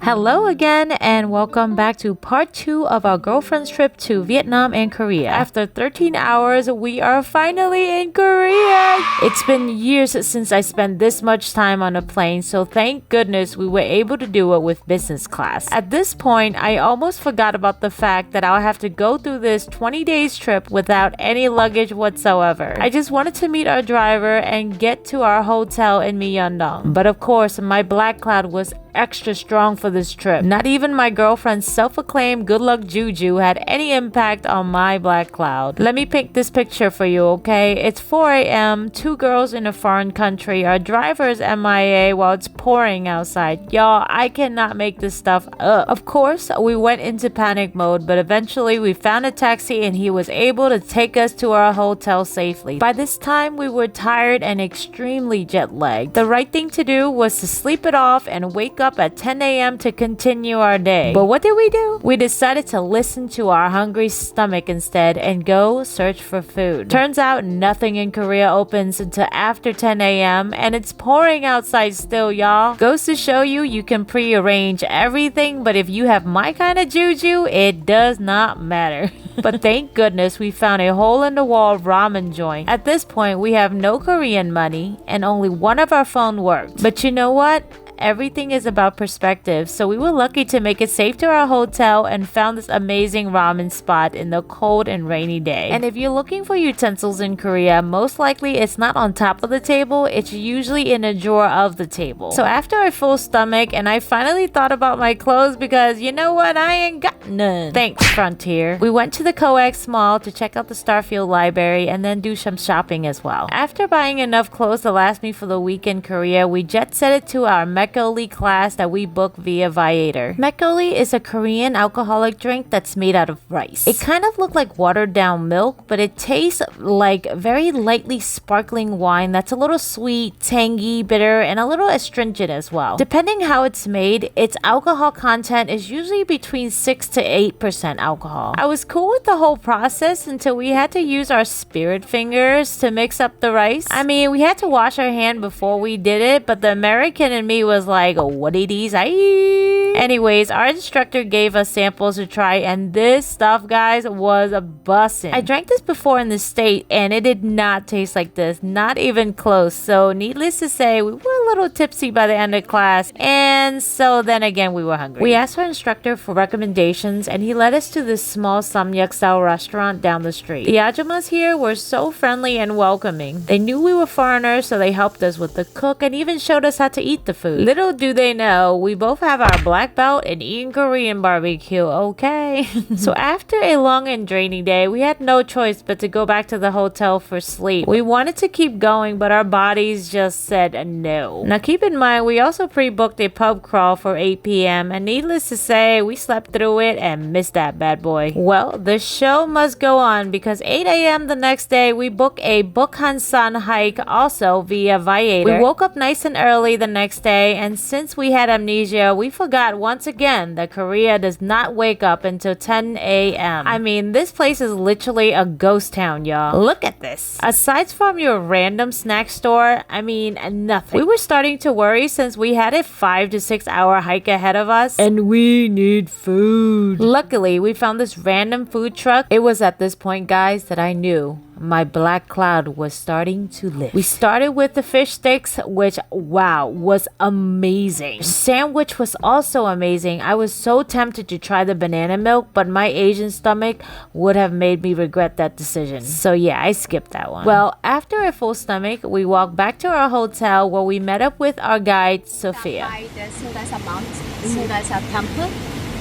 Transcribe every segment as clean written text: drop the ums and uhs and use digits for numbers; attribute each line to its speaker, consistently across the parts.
Speaker 1: Hello again, and welcome back to part 2 of our girlfriend's trip to Vietnam and Korea. After 13 hours, we are finally in Korea! It's been years since I spent this much time on a plane, so thank goodness we were able to do it with business class. At this point, I almost forgot about the fact that I'll have to go through this 20 days trip without any luggage whatsoever. I just wanted to meet our driver and get to our hotel in Myeongdong. But of course, my black cloud was extra strong for this trip. Not even my girlfriend's self-acclaimed good luck juju had any impact on my black cloud. Let me paint this picture for you, okay? It's 4 a.m., two girls in a foreign country, our driver's MIA while it's pouring outside. Y'all, I cannot make this stuff up. Of course, we went into panic mode, but eventually we found a taxi and he was able to take us to our hotel safely. By this time, we were tired and extremely jet-lagged. The right thing to do was to sleep it off and wake up at 10 a.m. to continue our day. But what did we do? We decided to listen to our hungry stomach instead and go search for food. Turns out nothing in Korea opens until after 10 a.m. and it's pouring outside still, y'all. Goes to show you you can pre-arrange everything, but if you have my kind of juju, it does not matter. But thank goodness we found a hole-in-the-wall ramen joint. At this point, we have no Korean money and only one of our phone worked. But you know what? Everything is about perspective, so we were lucky to make it safe to our hotel and found this amazing ramen spot in the cold and rainy day. And if you're looking for utensils in Korea, most likely it's not on top of the table, it's usually in a drawer of the table. So after a full stomach, and I finally thought about my clothes because you know what, I ain't got none. Thanks, Frontier. We went to the Coex Mall to check out the Starfield Library and then do some shopping as well. After buying enough clothes to last me for the week in Korea, we jet set it to our Makgeolli class that we booked via Viator. Makgeolli is a Korean alcoholic drink that's made out of rice. It kind of looked like watered down milk, but it tastes like very lightly sparkling wine that's a little sweet, tangy, bitter, and a little astringent as well. Depending how it's made, its alcohol content is usually between 6 to 8% alcohol. I was cool with the whole process until we had to use our spirit fingers to mix up the rice. I mean, we had to wash our hand before we did it, but the American in me was like, what it is? Anyways, our instructor gave us samples to try, and this stuff, guys, was a bussin'. I drank this before in the state, and it did not taste like this, not even close. So needless to say, we were a little tipsy by the end of class, and so then again, we were hungry. We asked our instructor for recommendations, and he led us to this small samgyeok style restaurant down the street. The ajumas here were so friendly and welcoming. They knew we were foreigners, so they helped us with the cook and even showed us how to eat the food. Little do they know, we both have our black belt in eating Korean barbecue, okay? So after a long and draining day, we had no choice but to go back to the hotel for sleep. We wanted to keep going, but our bodies just said no. Now keep in mind, we also pre-booked a pub crawl for 8 p.m. and needless to say, we slept through it and missed that bad boy. Well, the show must go on because 8 a.m. the next day, we booked a Bukhansan hike also via Viator. We woke up nice and early the next day, and since we had amnesia, we forgot once again that Korea does not wake up until 10 a.m. I mean, this place is literally a ghost town, y'all. Look at this. Aside from your random snack store, I mean, nothing. We were starting to worry since we had a 5 to 6 hour hike ahead of us, and we need food. Luckily, we found this random food truck. It was at this point, guys, that I knew my black cloud was starting to lift. We started with the fish sticks, which, wow, was amazing. Sandwich was also amazing. I was so tempted to try the banana milk, but my Asian stomach would have made me regret that decision. So yeah, I skipped that one. Well, after a full stomach, we walked back to our hotel where we met up with our guide, Sophia.
Speaker 2: By the Sungasa Mount, Sungasa Temple,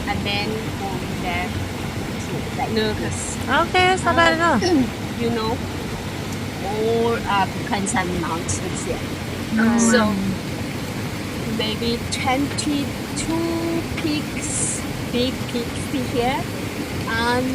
Speaker 2: and then go there to like Nurkas.
Speaker 1: Okay, it's not bad enough.
Speaker 2: You know, all Bukhansan mounts is there. So maybe 22 peaks, big peaks here, and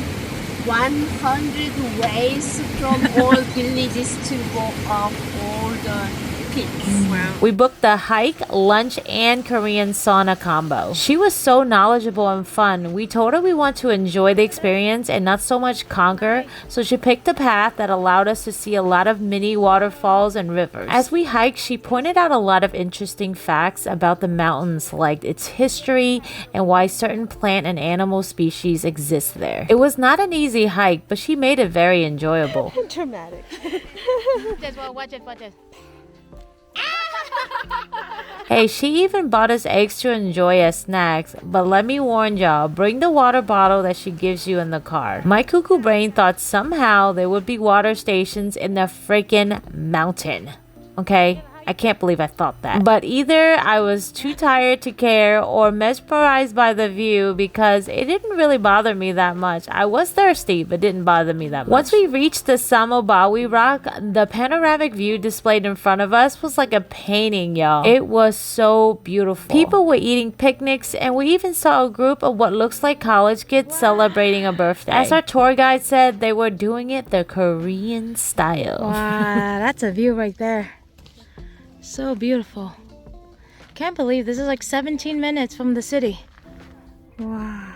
Speaker 2: 100 ways from all villages to go up all the kids.
Speaker 3: Wow.
Speaker 1: We booked the hike, lunch, and Korean sauna combo. She was so knowledgeable and fun. We told her we want to enjoy the experience and not so much conquer, so she picked a path that allowed us to see a lot of mini waterfalls and rivers. As we hiked, she pointed out a lot of interesting facts about the mountains, like its history and why certain plant and animal species exist there. It was not an easy hike, but she made it very enjoyable.
Speaker 3: Dramatic.
Speaker 2: Watch it.
Speaker 1: Hey, she even bought us eggs to enjoy as snacks, but let me warn y'all, bring the water bottle that she gives you in the car. My cuckoo brain thought somehow there would be water stations in the freaking mountain. Okay? I can't believe I thought that. But either I was too tired to care or mesmerized by the view because it didn't really bother me that much. I was thirsty, but didn't bother me that much. Once we reached the Samobawi Rock, the panoramic view displayed in front of us was like a painting, y'all. It was so beautiful. People were eating picnics, and we even saw a group of what looks like college kids celebrating a birthday. As our tour guide said, they were doing it the Korean style.
Speaker 3: Wow, that's a view right there. So beautiful. Can't believe this is like 17 minutes from the city. Wow.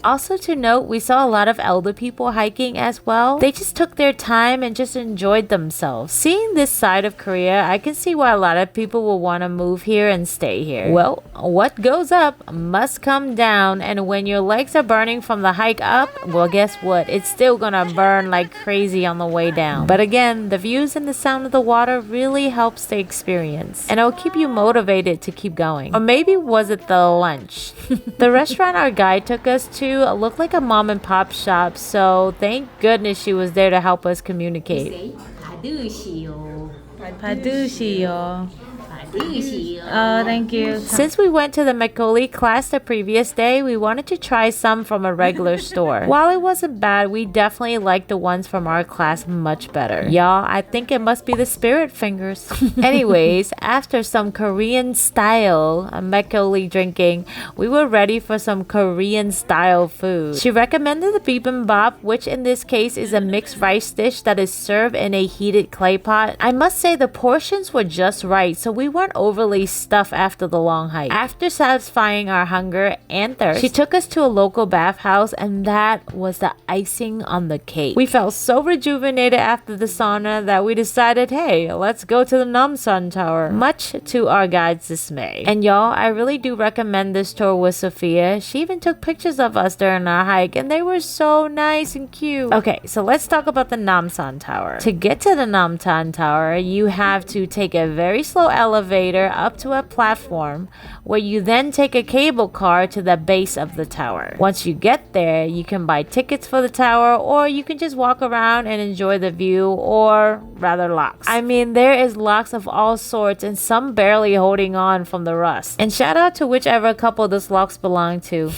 Speaker 1: Also to note, we saw a lot of elder people hiking as well. They just took their time and just enjoyed themselves. Seeing this side of Korea, I can see why a lot of people will want to move here and stay here. Well, what goes up must come down, and when your legs are burning from the hike up, well, guess what? It's still gonna burn like crazy on the way down. But again, the views and the sound of the water really helps the experience, and it'll keep you motivated to keep going. Or maybe was it the lunch? The restaurant our guide took us to looked like a mom and pop shop, so thank goodness she was there to help us communicate.
Speaker 3: Padushio. Oh, thank you.
Speaker 1: Since we went to the Makgeolli class the previous day, we wanted to try some from a regular store. While it wasn't bad, we definitely liked the ones from our class much better. Y'all, I think it must be the spirit fingers. Anyways, after some Korean style Makgeolli drinking, we were ready for some Korean style food. She recommended the bibimbap, which in this case is a mixed rice dish that is served in a heated clay pot. I must say the portions were just right, so we weren't overly stuffed after the long hike. After satisfying our hunger and thirst, she took us to a local bathhouse, and that was the icing on the cake. We felt so rejuvenated after the sauna that we decided, hey, let's go to the Namsan Tower, much to our guide's dismay. And y'all, I really do recommend this tour with Sophia. She even took pictures of us during our hike, and they were so nice and cute. Okay, so let's talk about the Namsan Tower. To get to the Namsan Tower, you have to take a very slow elevator up to a platform where you then take a cable car to the base of the tower. Once you get there, you can buy tickets for the tower, or you can just walk around and enjoy the view, or rather locks. I mean, there is locks of all sorts and some barely holding on from the rust. And shout out to whichever couple this locks belong to.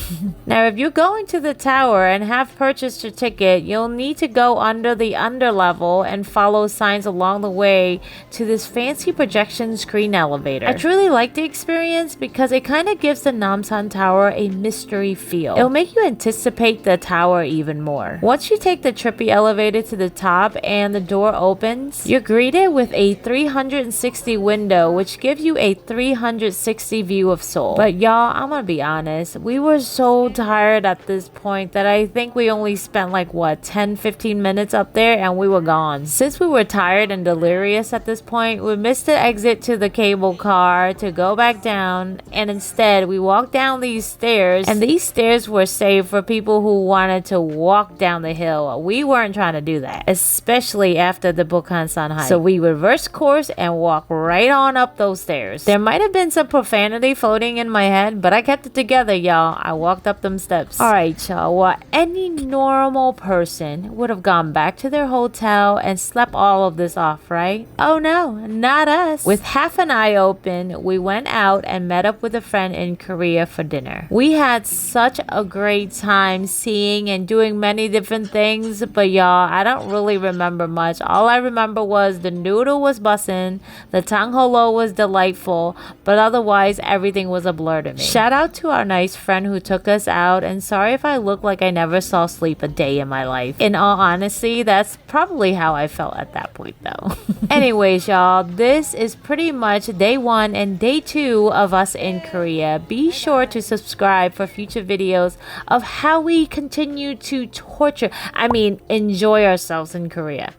Speaker 1: Now, if you're going to the tower and have purchased your ticket, you'll need to go under the underlevel and follow signs along the way to this fancy projection screen elevator. I truly like the experience because it kind of gives the Namsan Tower a mystery feel. It'll make you anticipate the tower even more. Once you take the trippy elevator to the top and the door opens, you're greeted with a 360 window, which gives you a 360 view of Seoul. But y'all, I'm gonna be honest, we were so tired at this point that I think we only spent like 10-15 minutes up there and we were gone. Since we were tired and delirious at this point, we missed the exit to the cable car to go back down, and instead we walked down these stairs, and these stairs were saved for people who wanted to walk down the hill. We weren't trying to do that, especially after the Bukhansan hike. So we reversed course and walked right on up those stairs. There might have been some profanity floating in my head, but I kept it together, y'all. I walked up them steps. Alright, y'all, well, any normal person would have gone back to their hotel and slept all of this off, right? Oh no, not us. With half an eye open, we went out and met up with a friend in Korea for dinner. We had such a great time seeing and doing many different things, but y'all, I don't really remember much. All I remember was the noodle was bussin', the tangholo was delightful, but otherwise everything was a blur to me. Shout out to our nice friend who took us out, and sorry if I look like I never saw sleep a day in my life. In all honesty, that's probably how I felt at that point though. Anyways, y'all, this is pretty much day 1 and day 2 of us in Korea. Be sure to subscribe for future videos of how we continue to enjoy ourselves in Korea.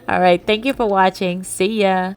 Speaker 1: All right, thank you for watching. See ya.